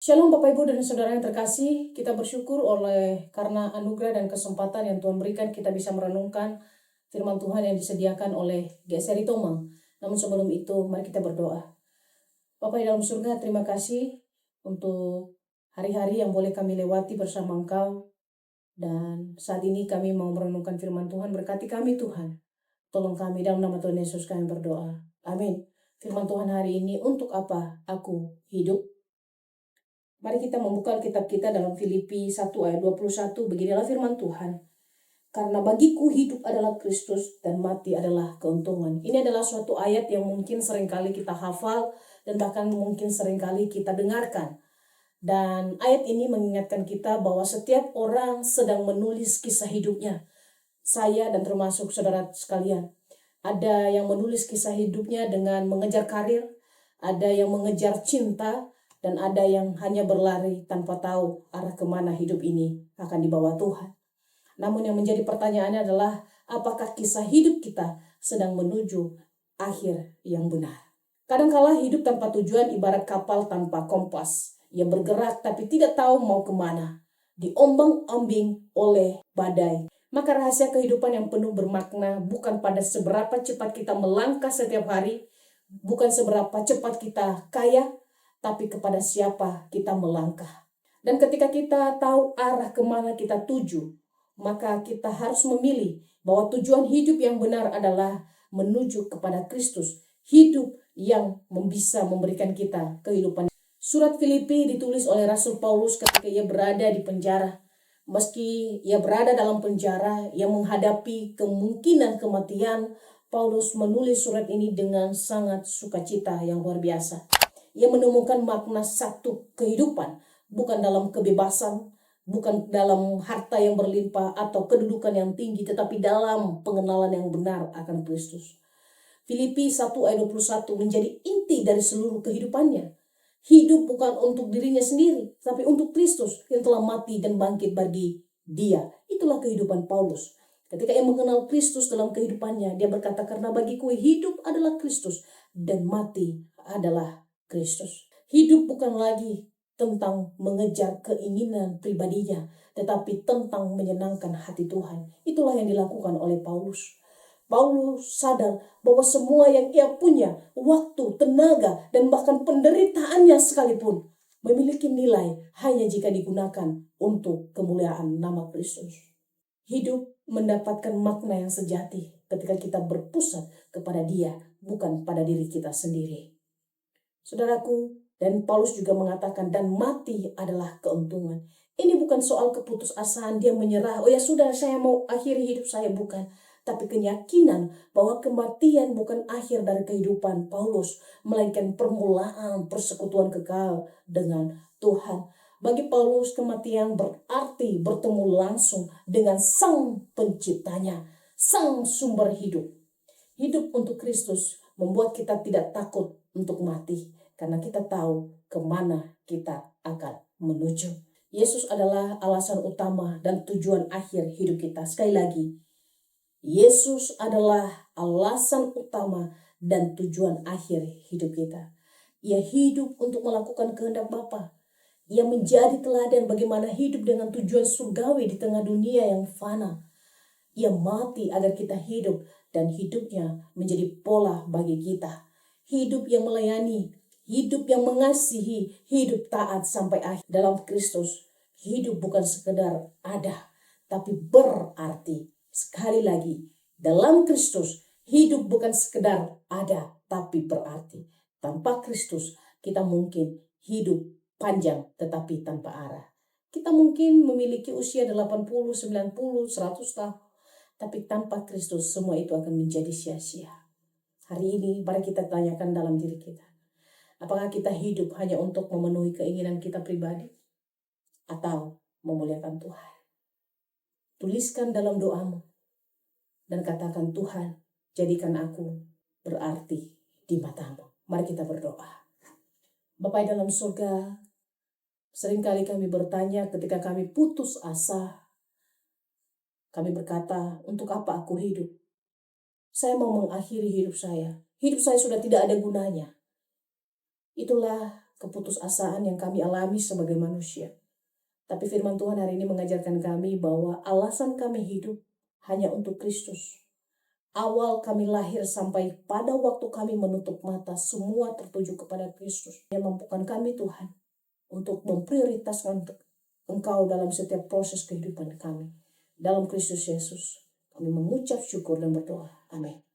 Shalom Bapak Ibu dan Saudara yang terkasih, kita bersyukur karena anugerah dan kesempatan yang Tuhan berikan kita bisa merenungkan firman Tuhan yang disediakan oleh GSRI Tomang. Namun sebelum itu, mari kita berdoa. Bapa di dalam surga, terima kasih untuk hari-hari yang boleh kami lewati bersama Engkau. Dan saat ini kami mau merenungkan firman Tuhan, berkati kami Tuhan. Tolong kami dalam nama Tuhan Yesus kami berdoa. Amin. Firman Tuhan hari ini, untuk apa aku hidup? Mari kita membuka kitab kita dalam Filipi 1 ayat 21. Beginilah firman Tuhan. Karena bagiku hidup adalah Kristus dan mati adalah keuntungan. Ini adalah suatu ayat yang mungkin seringkali kita hafal dan bahkan mungkin seringkali kita dengarkan. Dan ayat ini mengingatkan kita bahwa setiap orang sedang menulis kisah hidupnya. Saya dan termasuk saudara sekalian. Ada yang menulis kisah hidupnya dengan mengejar karir, ada yang mengejar cinta, dan ada yang hanya berlari tanpa tahu arah kemana hidup ini akan dibawa Tuhan. Namun yang menjadi pertanyaannya adalah, apakah kisah hidup kita sedang menuju akhir yang benar? Kadangkala hidup tanpa tujuan ibarat kapal tanpa kompas. Ia bergerak tapi tidak tahu mau kemana. Diombang-ambing oleh badai. Maka rahasia kehidupan yang penuh bermakna bukan pada seberapa cepat kita melangkah setiap hari, bukan seberapa cepat kita kaya, tapi kepada siapa kita melangkah. Dan ketika kita tahu arah kemana kita tuju, maka kita harus memilih bahwa tujuan hidup yang benar adalah menuju kepada Kristus. Hidup yang bisa memberikan kita kehidupan. Surat Filipi ditulis oleh Rasul Paulus ketika ia berada di penjara. Meski ia berada dalam penjara yang menghadapi kemungkinan kematian, Paulus menulis surat ini dengan sangat sukacita yang luar biasa. Ia menemukan makna satu kehidupan, bukan dalam kebebasan, bukan dalam harta yang berlimpah atau kedudukan yang tinggi, tetapi dalam pengenalan yang benar akan Kristus. Filipi 1 ayat 21 menjadi inti dari seluruh kehidupannya. Hidup bukan untuk dirinya sendiri, tapi untuk Kristus yang telah mati dan bangkit bagi dia. Itulah kehidupan Paulus. Ketika ia mengenal Kristus dalam kehidupannya, dia berkata, karena bagiku hidup adalah Kristus dan mati adalah Kristus. Hidup bukan lagi tentang mengejar keinginan pribadinya, tetapi tentang menyenangkan hati Tuhan. Itulah yang dilakukan oleh Paulus. Paulus sadar bahwa semua yang ia punya, waktu, tenaga, dan bahkan penderitaannya sekalipun, memiliki nilai hanya jika digunakan untuk kemuliaan nama Kristus. Hidup mendapatkan makna yang sejati ketika kita berpusat kepada Dia, bukan pada diri kita sendiri. Saudaraku, dan Paulus juga mengatakan, dan mati adalah keuntungan. Ini bukan soal keputusasaan dia menyerah, oh ya sudah saya mau akhiri hidup saya, bukan. Tapi keyakinan bahwa kematian bukan akhir dari kehidupan Paulus, melainkan permulaan persekutuan kekal dengan Tuhan. Bagi Paulus, kematian berarti bertemu langsung dengan Sang Penciptanya, Sang Sumber hidup. Hidup untuk Kristus membuat kita tidak takut untuk mati, karena kita tahu kemana kita akan menuju. Yesus adalah alasan utama dan tujuan akhir hidup kita. Sekali lagi, Yesus adalah alasan utama dan tujuan akhir hidup kita. Ia hidup untuk melakukan kehendak Bapa. Ia menjadi teladan bagaimana hidup dengan tujuan surgawi di tengah dunia yang fana. Ia mati agar kita hidup dan hidupnya menjadi pola bagi kita. Hidup yang melayani, hidup yang mengasihi, hidup taat sampai akhir dalam Kristus. Hidup bukan sekedar ada, tapi berarti. Sekali lagi, dalam Kristus, hidup bukan sekedar ada, tapi berarti. Tanpa Kristus, kita mungkin hidup panjang tetapi tanpa arah. Kita mungkin memiliki usia 80, 90, 100 tahun. Tapi tanpa Kristus, semua itu akan menjadi sia-sia. Hari ini, mari kita tanyakan dalam diri kita. Apakah kita hidup hanya untuk memenuhi keinginan kita pribadi? Atau memuliakan Tuhan? Tuliskan dalam doamu dan katakan, Tuhan, jadikan aku berarti di matamu. Mari kita berdoa. Bapa dalam surga, seringkali kami bertanya ketika kami putus asa. Kami berkata, untuk apa aku hidup? Saya mau mengakhiri hidup saya. Hidup saya sudah tidak ada gunanya. Itulah keputusasaan yang kami alami sebagai manusia. Tapi firman Tuhan hari ini mengajarkan kami bahwa alasan kami hidup hanya untuk Kristus. Awal kami lahir sampai pada waktu kami menutup mata, semua tertuju kepada Kristus. Yang mampukan kami Tuhan untuk memprioritaskan Engkau dalam setiap proses kehidupan kami. Dalam Kristus Yesus, kami mengucap syukur dan berdoa. Amin.